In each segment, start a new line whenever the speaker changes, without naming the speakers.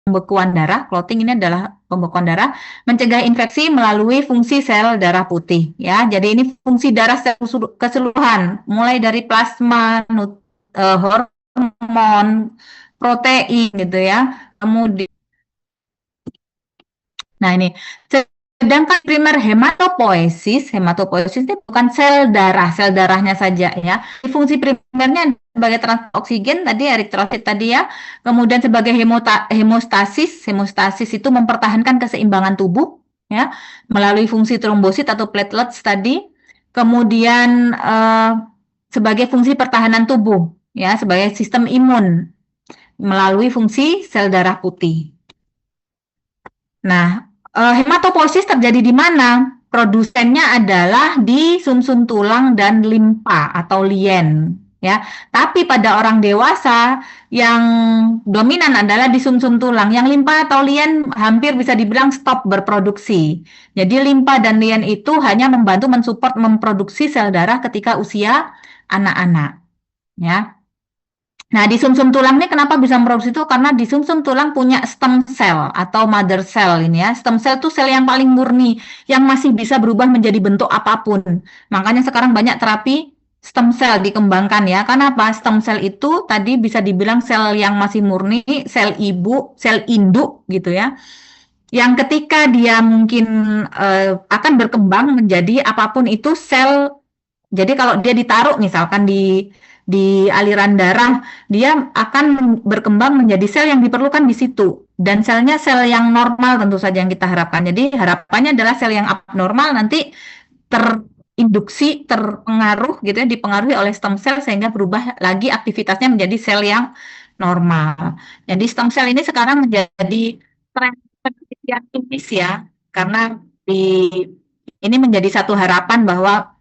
pembekuan darah, clotting ini adalah pembekuan darah, mencegah infeksi melalui fungsi sel darah putih ya. Jadi ini fungsi darah secara keseluruhan, mulai dari plasma, hormon, protein gitu ya. Kemudian, nah ini, sedangkan primer hematopoiesis, hematopoiesis ini bukan sel darah, sel darahnya saja ya. Fungsi primernya sebagai transport oksigen tadi eritrosit tadi ya. Kemudian sebagai hemostasis, hemostasis itu mempertahankan keseimbangan tubuh ya melalui fungsi trombosit atau platelets tadi. Kemudian sebagai fungsi pertahanan tubuh ya, sebagai sistem imun melalui fungsi sel darah putih. Nah, hematopoiesis terjadi di mana? Produsennya adalah di sumsum tulang dan limpa atau lien, ya. Tapi pada orang dewasa yang dominan adalah di sumsum tulang. Yang limpa atau lien hampir bisa dibilang stop berproduksi. Jadi limpa dan lien itu hanya membantu mensupport memproduksi sel darah ketika usia anak-anak, ya. Nah, di sumsum tulang ini kenapa bisa memproduksi itu? Karena di sumsum tulang punya stem cell atau mother cell ini ya. Stem cell itu sel yang paling murni, yang masih bisa berubah menjadi bentuk apapun. Makanya sekarang banyak terapi stem cell dikembangkan ya. Kenapa? Stem cell itu tadi bisa dibilang sel yang masih murni, sel ibu, sel induk gitu ya. Yang ketika dia mungkin akan berkembang menjadi apapun itu sel. Jadi kalau dia ditaruh misalkan di aliran darah, dia akan berkembang menjadi sel yang diperlukan di situ. Dan selnya sel yang normal tentu saja yang kita harapkan. Jadi harapannya adalah sel yang abnormal nanti terinduksi, terpengaruh gitu ya, dipengaruhi oleh stem cell sehingga berubah lagi aktivitasnya menjadi sel yang normal. Jadi stem cell ini sekarang menjadi tren penelitian klinis ya, karena di ini menjadi satu harapan bahwa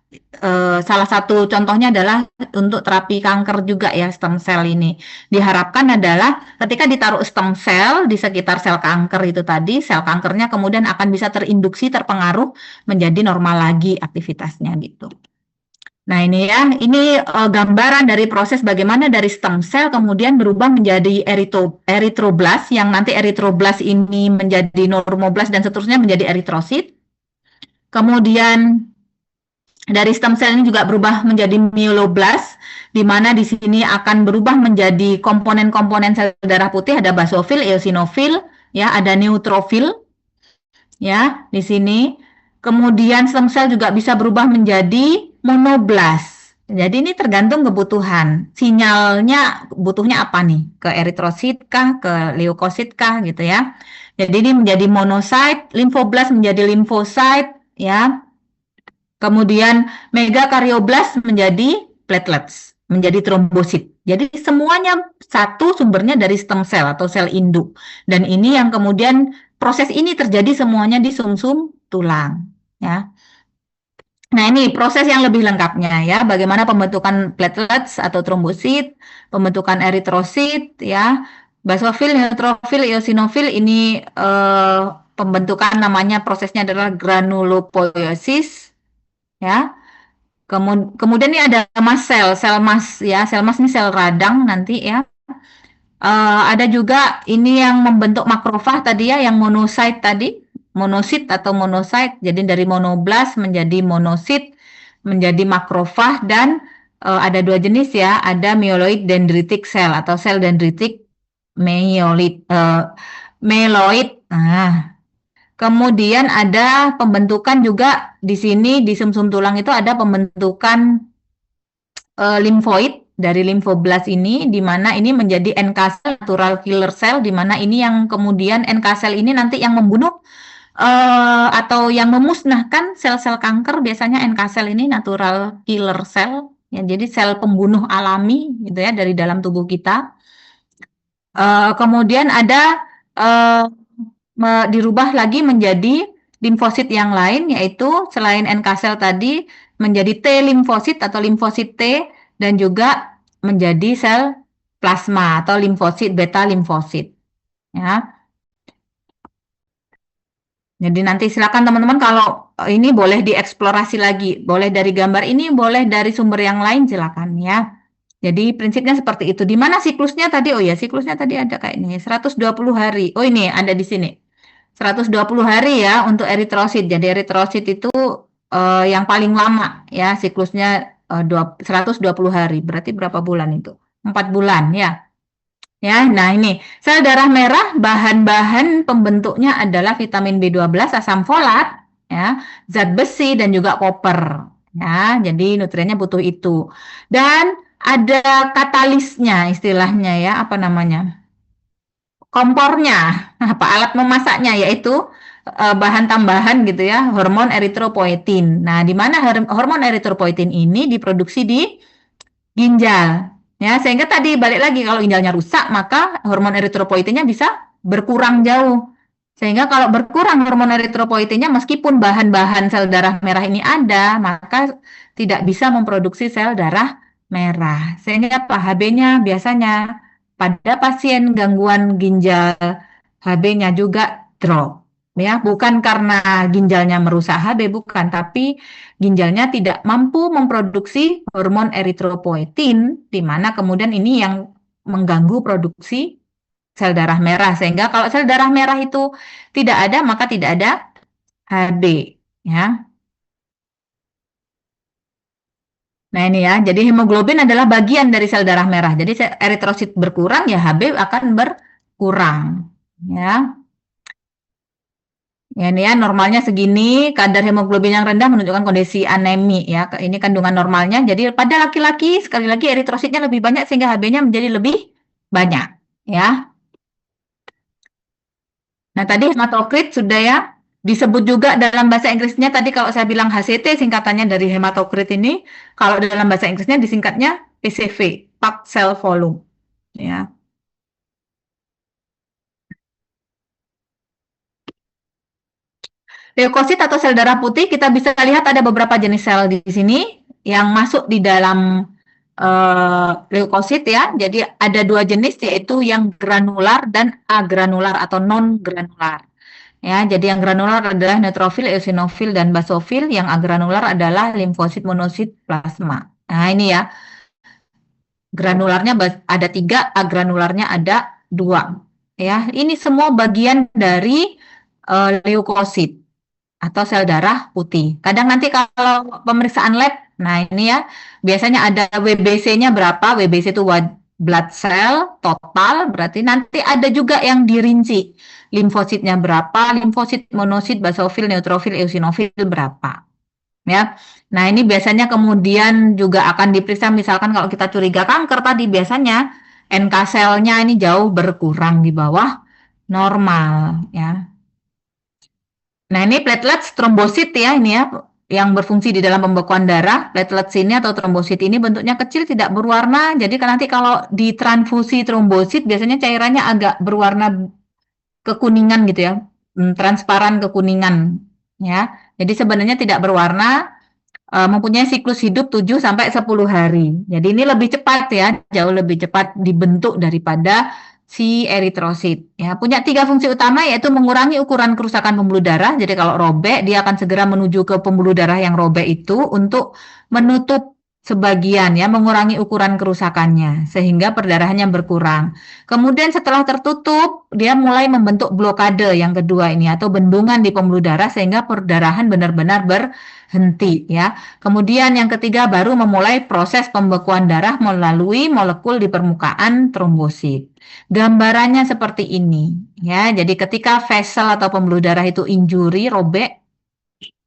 salah satu contohnya adalah untuk terapi kanker juga ya stem cell ini. Diharapkan adalah ketika ditaruh stem cell di sekitar sel kanker itu tadi, sel kankernya kemudian akan bisa terinduksi, terpengaruh menjadi normal lagi aktivitasnya gitu. Nah ini ya, ini gambaran dari proses bagaimana dari stem cell kemudian berubah menjadi eritroblas, yang nanti eritroblas ini menjadi normoblas dan seterusnya menjadi eritrosit. Kemudian dari stem cell ini juga berubah menjadi myeloblas, di mana di sini akan berubah menjadi komponen-komponen sel darah putih, ada basofil, eosinofil, ya, ada neutrofil, ya, di sini. Kemudian stem cell juga bisa berubah menjadi monoblas. Jadi ini tergantung kebutuhan. Sinyalnya butuhnya apa nih? Ke eritrosit kah, ke leukosit kah gitu ya. Jadi ini menjadi monosit, limfoblas menjadi limfosit ya. Kemudian megakaryoblast menjadi platelets, menjadi trombosit. Jadi semuanya satu sumbernya dari stem cell atau sel induk. Dan ini yang kemudian proses ini terjadi semuanya di sumsum tulang, ya. Nah, ini proses yang lebih lengkapnya ya, bagaimana pembentukan platelets atau trombosit, pembentukan eritrosit ya, basofil, neutrofil, eosinofil ini pembentukan namanya prosesnya adalah granulopoiesis ya. Kemudian ini ada mast cell, sel mast ya, sel mast ini sel radang nanti ya. Ada juga ini yang membentuk makrofag tadi ya, yang monosit tadi, monosit atau monosit. Jadi dari monoblas menjadi monosit, menjadi makrofag dan ada dua jenis ya, ada myeloid dendritic cell atau sel dendritik myeloid. Nah, kemudian ada pembentukan juga di sini di sumsum tulang itu ada pembentukan limfoid dari limfoblas ini, di mana ini menjadi NK cell, natural killer cell, di mana ini yang kemudian NK cell ini nanti yang membunuh atau yang memusnahkan sel-sel kanker. Biasanya NK cell ini natural killer cell, ya, jadi sel pembunuh alami gitu ya dari dalam tubuh kita. Kemudian ada dirubah lagi menjadi limfosit yang lain, yaitu selain NK cell tadi menjadi T limfosit atau limfosit T, dan juga menjadi sel plasma atau limfosit beta limfosit ya. Jadi nanti silakan teman-teman kalau ini boleh dieksplorasi lagi, boleh dari gambar ini, boleh dari sumber yang lain silakan ya. Jadi prinsipnya seperti itu. Di mana siklusnya tadi? Oh ya, siklusnya tadi ada kayak ini, 120 hari. Oh ini ada di sini. 120 hari ya untuk eritrosit. Jadi eritrosit itu yang paling lama ya siklusnya 120 hari. Berarti berapa bulan itu? 4 bulan ya. Ya, nah ini sel darah merah bahan-bahan pembentuknya adalah vitamin B12, asam folat, ya, zat besi dan juga koper. Ya, jadi nutriennya butuh itu. Dan ada katalisnya istilahnya ya, apa namanya? Kompornya, apa alat memasaknya yaitu bahan tambahan gitu ya, hormon eritropoietin. Nah, di mana hormon eritropoietin ini diproduksi di ginjal. Ya, sehingga tadi balik lagi kalau ginjalnya rusak, maka hormon eritropoietinnya bisa berkurang jauh. Sehingga kalau berkurang hormon eritropoietinnya meskipun bahan-bahan sel darah merah ini ada, maka tidak bisa memproduksi sel darah merah. Sehingga apa? HB-nya biasanya pada pasien gangguan ginjal HB-nya juga drop. Ya, bukan karena ginjalnya merusak HB, bukan, tapi ginjalnya tidak mampu memproduksi hormon eritropoietin, di mana kemudian ini yang mengganggu produksi sel darah merah. Sehingga kalau sel darah merah itu tidak ada, maka tidak ada HB. Ya. Nah ini ya, jadi hemoglobin adalah bagian dari sel darah merah. Jadi eritrosit berkurang, ya HB akan berkurang. Ya. Ya, ini ya normalnya segini, kadar hemoglobin yang rendah menunjukkan kondisi anemi ya. Ini kandungan normalnya. Jadi pada laki-laki sekali lagi eritrositnya lebih banyak sehingga HB-nya menjadi lebih banyak ya. Nah, tadi hematokrit sudah ya disebut juga dalam bahasa Inggrisnya tadi kalau saya bilang HCT singkatannya dari hematokrit ini, kalau dalam bahasa Inggrisnya disingkatnya PCV, packed cell volume ya. Leukosit atau sel darah putih kita bisa lihat ada beberapa jenis sel di sini yang masuk di dalam leukosit ya. Jadi ada dua jenis yaitu yang granular dan agranular atau non granular. Ya, jadi yang granular adalah neutrofil, eosinofil dan basofil, yang agranular adalah limfosit, monosit, plasma. Nah, ini ya. Granularnya ada 3, agranularnya ada 2. Ya, ini semua bagian dari leukosit atau sel darah putih. Kadang nanti kalau pemeriksaan lab, nah ini ya, biasanya ada WBC-nya berapa? WBC itu white blood cell total, berarti nanti ada juga yang dirinci. Limfositnya berapa? Limfosit, monosit, basofil, neutrofil, eosinofil berapa? Ya. Nah, ini biasanya kemudian juga akan diperiksa misalkan kalau kita curiga kanker tadi biasanya NK selnya ini jauh berkurang di bawah normal ya. Nah, ini platelet trombosit ya ini ya yang berfungsi di dalam pembekuan darah. Platelet sini atau trombosit ini bentuknya kecil tidak berwarna. Jadi kan nanti kalau ditransfusi trombosit biasanya cairannya agak berwarna kekuningan gitu ya. Transparan kekuningan ya. Jadi sebenarnya tidak berwarna, mempunyai siklus hidup 7 sampai 10 hari. Jadi ini lebih cepat ya, jauh lebih cepat dibentuk daripada si eritrosit. Ya, punya 3 fungsi utama yaitu mengurangi ukuran kerusakan pembuluh darah. Jadi kalau robek, dia akan segera menuju ke pembuluh darah yang robek itu untuk menutup sebagian ya, mengurangi ukuran kerusakannya sehingga perdarahannya berkurang. Kemudian setelah tertutup, dia mulai membentuk blokade yang kedua ini atau bendungan di pembuluh darah sehingga perdarahan benar-benar berhenti ya. Kemudian yang ketiga baru memulai proses pembekuan darah melalui molekul di permukaan trombosit. Gambarannya seperti ini ya. Jadi ketika vessel atau pembuluh darah itu injury, robek,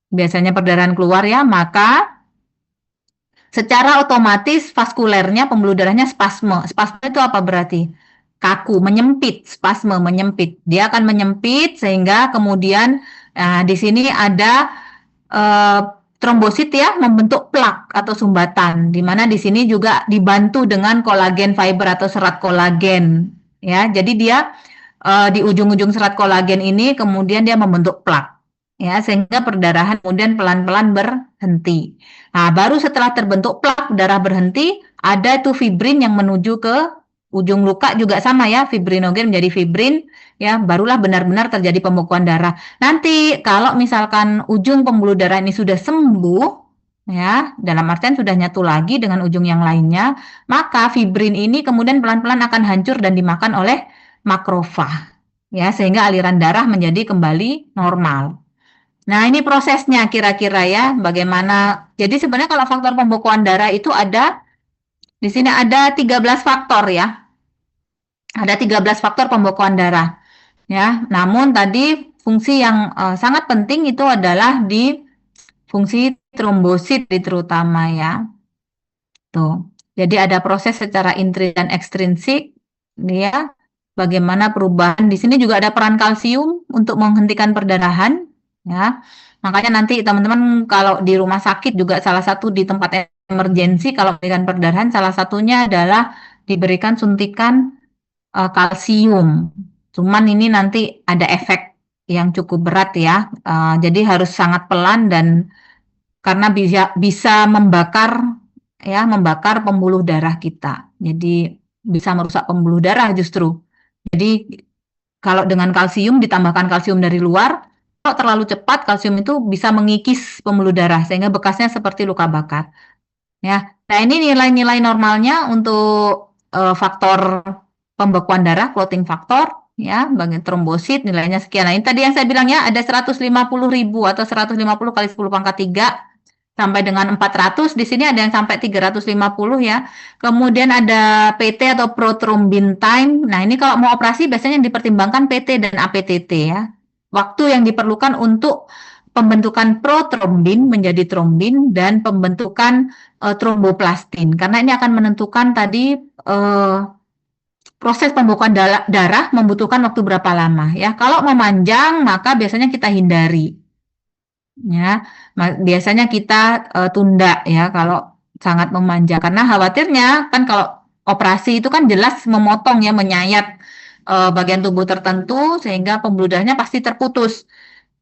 biasanya perdarahan keluar ya, maka secara otomatis vaskulernya pembuluh darahnya spasme. Spasme itu apa berarti? Kaku, menyempit, spasme menyempit. Dia akan menyempit sehingga kemudian di sini ada eh, trombosit ya membentuk plak atau sumbatan, di mana di sini juga dibantu dengan kolagen fiber atau serat kolagen ya. Jadi dia di ujung-ujung serat kolagen ini kemudian dia membentuk plak ya sehingga perdarahan kemudian pelan-pelan berhenti. Nah, baru setelah terbentuk plak darah berhenti, ada tuh fibrin yang menuju ke ujung luka juga sama ya, fibrinogen menjadi fibrin ya, barulah benar-benar terjadi pembekuan darah. Nanti kalau misalkan ujung pembuluh darah ini sudah sembuh, ya, dalam artian sudah nyatu lagi dengan ujung yang lainnya, maka fibrin ini kemudian pelan-pelan akan hancur dan dimakan oleh makrofag, ya, sehingga aliran darah menjadi kembali normal. Nah, ini prosesnya kira-kira ya, bagaimana. Jadi sebenarnya kalau faktor pembekuan darah itu ada, di sini ada 13 faktor ya. Ada 13 faktor pembekuan darah. Ya, namun tadi fungsi yang sangat penting itu adalah di fungsi trombosit terutama ya. Tuh. Jadi ada proses secara intrinsik dan ekstrinsik ya. Bagaimana perubahan di sini juga ada peran kalsium untuk menghentikan perdarahan ya. Makanya nanti teman-teman kalau di rumah sakit juga salah satu di tempat emergensi kalau memberikan perdarahan salah satunya adalah diberikan suntikan kalsium. Cuman ini nanti ada efek yang cukup berat ya. Jadi harus sangat pelan dan karena bisa membakar pembuluh darah kita. Jadi bisa merusak pembuluh darah justru. Jadi kalau dengan kalsium ditambahkan kalsium dari luar, kalau terlalu cepat kalsium itu bisa mengikis pembuluh darah sehingga bekasnya seperti luka bakar. Ya. Nah, ini nilai-nilai normalnya untuk faktor pembekuan darah, clotting factor, ya, bagian trombosit nilainya sekian. Nah, ini tadi yang saya bilang ya, ada 150.000 atau 150 kali 10 pangkat 3 sampai dengan 400. Di sini ada yang sampai 350 ya. Kemudian ada PT atau prothrombin time. Nah, ini kalau mau operasi biasanya yang dipertimbangkan PT dan APTT ya. Waktu yang diperlukan untuk pembentukan protrombin menjadi trombin dan pembentukan tromboplastin. Karena ini akan menentukan tadi proses pembekuan darah membutuhkan waktu berapa lama ya. Kalau memanjang maka biasanya kita hindari. Ya, biasanya kita tunda ya kalau sangat memanjang karena khawatirnya kan kalau operasi itu kan jelas memotong ya, menyayat bagian tubuh tertentu sehingga pembuluh darahnya pasti terputus.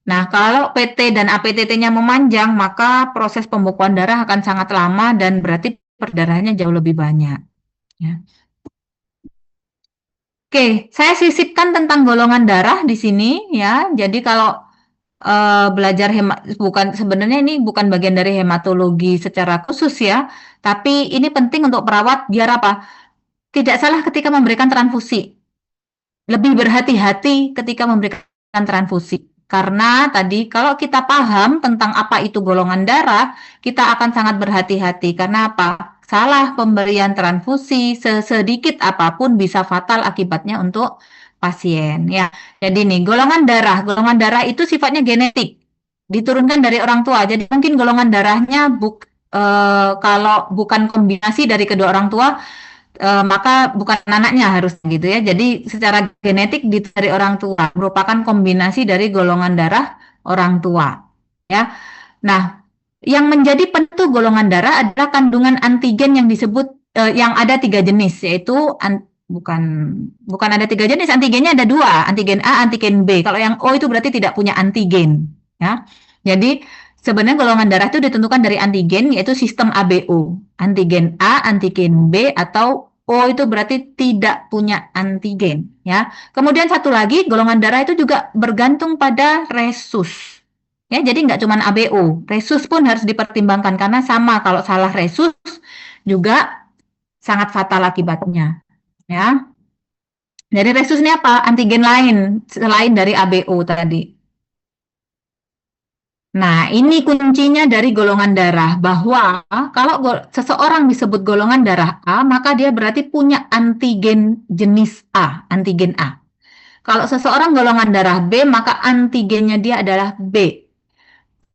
Nah, kalau PT dan APTT-nya memanjang, maka proses pembekuan darah akan sangat lama dan berarti perdarahannya jauh lebih banyak. Ya. Oke, saya sisipkan tentang golongan darah di sini ya. Jadi kalau belajar bukan sebenarnya ini bukan bagian dari hematologi secara khusus ya, tapi ini penting untuk perawat biar apa? Tidak salah ketika memberikan transfusi. Lebih berhati-hati ketika memberikan transfusi. Karena tadi kalau kita paham tentang apa itu golongan darah, kita akan sangat berhati-hati. Karena apa? Salah pemberian transfusi sesedikit apapun bisa fatal akibatnya untuk pasien. Ya, jadi nih golongan darah itu sifatnya genetik, diturunkan dari orang tua. Jadi mungkin golongan darahnya kalau bukan kombinasi dari kedua orang tua maka bukan anaknya harus gitu ya. Jadi secara genetik dari orang tua merupakan kombinasi dari golongan darah orang tua. Ya. Nah, yang menjadi penentu golongan darah adalah kandungan antigen yang disebut yang ada 3 jenis yaitu bukan bukan ada 3 jenis, antigennya ada 2, antigen A, antigen B. Kalau yang O itu berarti tidak punya antigen. Ya. Jadi sebenarnya golongan darah itu ditentukan dari antigen yaitu sistem ABO. Antigen A, antigen B atau O itu berarti tidak punya antigen ya. Kemudian satu lagi golongan darah itu juga bergantung pada resus. Ya, jadi nggak cuma ABO, resus pun harus dipertimbangkan karena sama kalau salah resus juga sangat fatal akibatnya ya. Jadi resus ini apa? Antigen lain selain dari ABO tadi. Nah, ini kuncinya dari golongan darah, bahwa kalau seseorang disebut golongan darah A, maka dia berarti punya antigen jenis A, antigen A. Kalau seseorang golongan darah B, maka antigennya dia adalah B.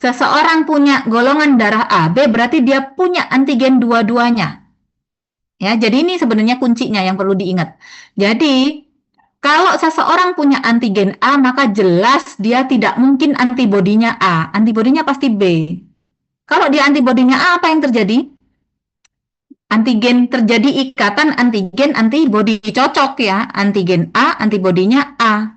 Seseorang punya golongan darah AB, berarti dia punya antigen dua-duanya. Ya, jadi ini sebenarnya kuncinya yang perlu diingat. Jadi, kalau seseorang punya antigen A, maka jelas dia tidak mungkin antibodinya A. Antibodinya pasti B. Kalau dia antibodinya A, apa yang terjadi? Antigen terjadi ikatan antigen antibodi, cocok ya. Antigen A, antibodinya A.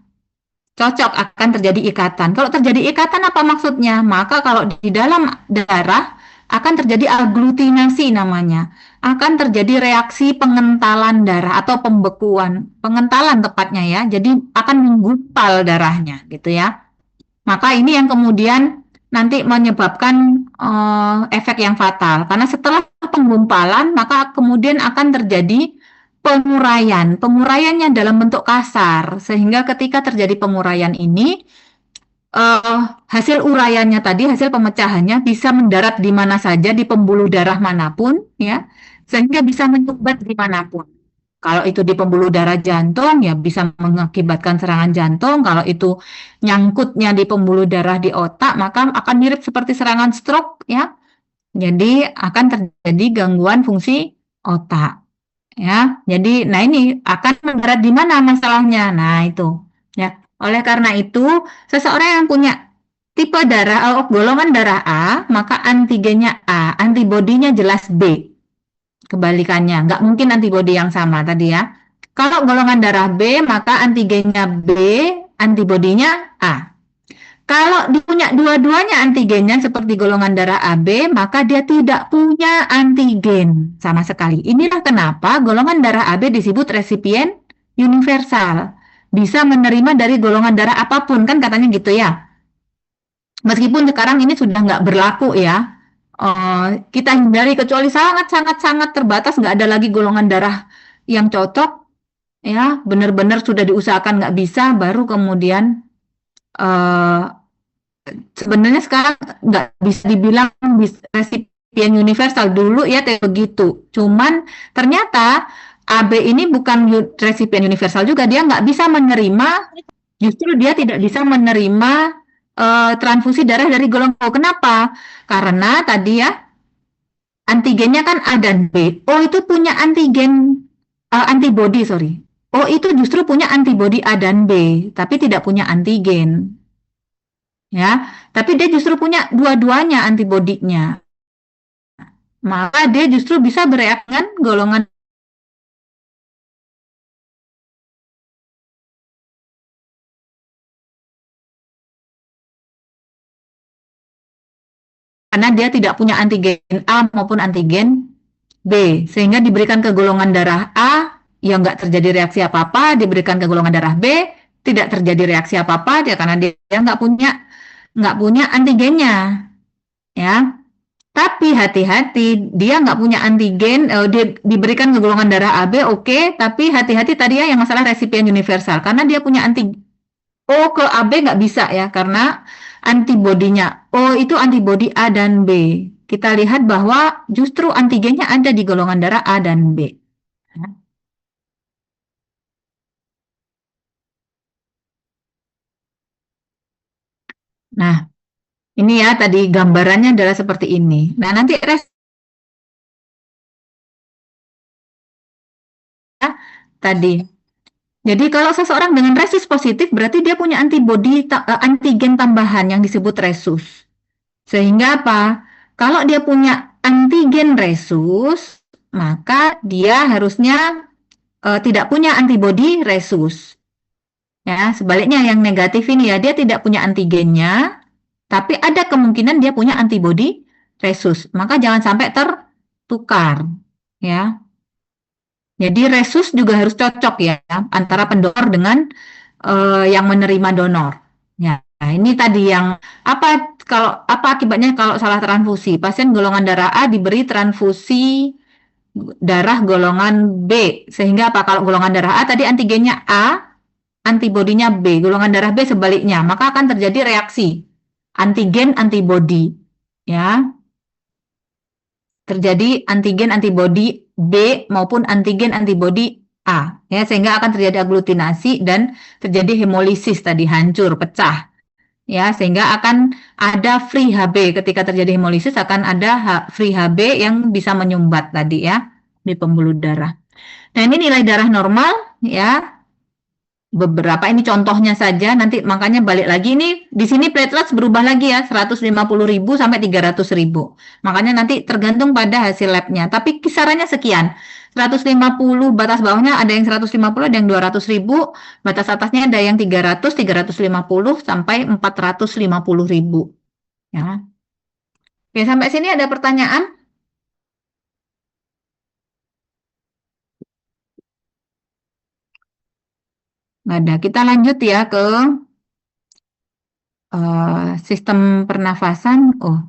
Cocok, akan terjadi ikatan. Kalau terjadi ikatan apa maksudnya? Maka kalau di dalam darah akan terjadi aglutinasi namanya. Akan terjadi reaksi pengentalan darah atau pembekuan. Pengentalan tepatnya ya. Jadi akan menggumpal darahnya gitu ya. Maka ini yang kemudian nanti menyebabkan efek yang fatal. Karena setelah penggumpalan, maka kemudian akan terjadi penguraian. Penguraiannya dalam bentuk kasar, sehingga ketika terjadi penguraian ini, eh, hasil uraiannya tadi, hasil pemecahannya bisa mendarat di mana saja, di pembuluh darah manapun, ya, sehingga bisa menyumbat dimanapun. Kalau itu di pembuluh darah jantung, ya bisa mengakibatkan serangan jantung. Kalau itu nyangkutnya di pembuluh darah di otak, maka akan mirip seperti serangan stroke, ya. Jadi akan terjadi gangguan fungsi otak, ya. Jadi, nah ini akan mendarat di mana masalahnya? Nah itu, ya. Oleh karena itu, seseorang yang punya tipe darah golongan darah A, maka antigennya A, antibodinya jelas B. Kebalikannya, nggak mungkin antibodi yang sama tadi ya. Kalau golongan darah B, maka antigennya B, antibodinya A. Kalau dia punya dua-duanya antigennya seperti golongan darah AB, maka dia tidak punya antigen sama sekali. Inilah kenapa golongan darah AB disebut resipien universal. Bisa menerima dari golongan darah apapun, kan katanya gitu ya. Meskipun sekarang ini sudah nggak berlaku ya. Kita hindari kecuali sangat-sangat-sangat terbatas, nggak ada lagi golongan darah yang cocok, ya. Benar-benar sudah diusahakan nggak bisa, baru kemudian eh, sebenarnya sekarang nggak bisa dibilang resipien universal dulu ya kayak begitu. Cuman ternyata AB ini bukan resipien universal juga, dia nggak bisa menerima, justru dia tidak bisa menerima transfusi darah dari golongan O. Kenapa? Karena tadi ya antigennya kan A dan B. O itu punya antibody, sorry. O itu justru punya antibody A dan B, tapi tidak punya antigen. Ya, tapi dia justru punya dua-duanya antibodinya. Maka dia justru bisa bereaksi dengan golongan karena dia tidak punya antigen A maupun antigen B, sehingga diberikan ke golongan darah A yang nggak terjadi reaksi apa-apa, diberikan ke golongan darah B tidak terjadi reaksi apa-apa, dia karena dia nggak punya antigennya, ya. Tapi hati-hati, dia nggak punya antigen, dia diberikan ke golongan darah AB, oke, tapi hati-hati tadi ya yang masalah resipien universal, karena dia punya O ke AB nggak bisa ya, karena antibodinya O itu antibodi A dan B. Kita lihat bahwa justru antigennya ada di golongan darah A dan B. Nah, ini ya tadi gambarannya adalah seperti ini. Nah, nanti tadi. Jadi kalau seseorang dengan resus positif berarti dia punya antigen tambahan yang disebut resus. Sehingga apa? Kalau dia punya antigen resus, maka dia harusnya tidak punya antibodi resus. Ya, sebaliknya yang negatif ini ya dia tidak punya antigennya, tapi ada kemungkinan dia punya antibodi resus. Maka jangan sampai tertukar. Ya, jadi resus juga harus cocok ya antara pendonor dengan yang menerima donor. Ya, nah ini tadi yang apa akibatnya kalau salah transfusi? Pasien golongan darah A diberi transfusi darah golongan B, sehingga apa kalau golongan darah A tadi antigennya A, antibodinya B, golongan darah B sebaliknya, maka akan terjadi reaksi antigen antibodi, ya. Terjadi antigen antibodi B maupun antigen antibodi A, ya, sehingga akan terjadi aglutinasi dan terjadi hemolisis tadi, hancur, pecah, ya, sehingga akan ada free Hb. Ketika terjadi hemolisis akan ada free Hb yang bisa menyumbat tadi ya di pembuluh darah. Nah, ini nilai darah normal ya, beberapa ini contohnya saja, nanti makanya balik lagi ini di sini platelets berubah lagi ya 150.000 sampai 300.000, makanya nanti tergantung pada hasil labnya, tapi kisarannya sekian 150, batas bawahnya ada yang 150, ada yang 200.000, batas atasnya ada yang 350 sampai 450.000 ya. Oke, sampai sini ada pertanyaan? Nggak ada, kita lanjut ya ke sistem pernafasan. Oh,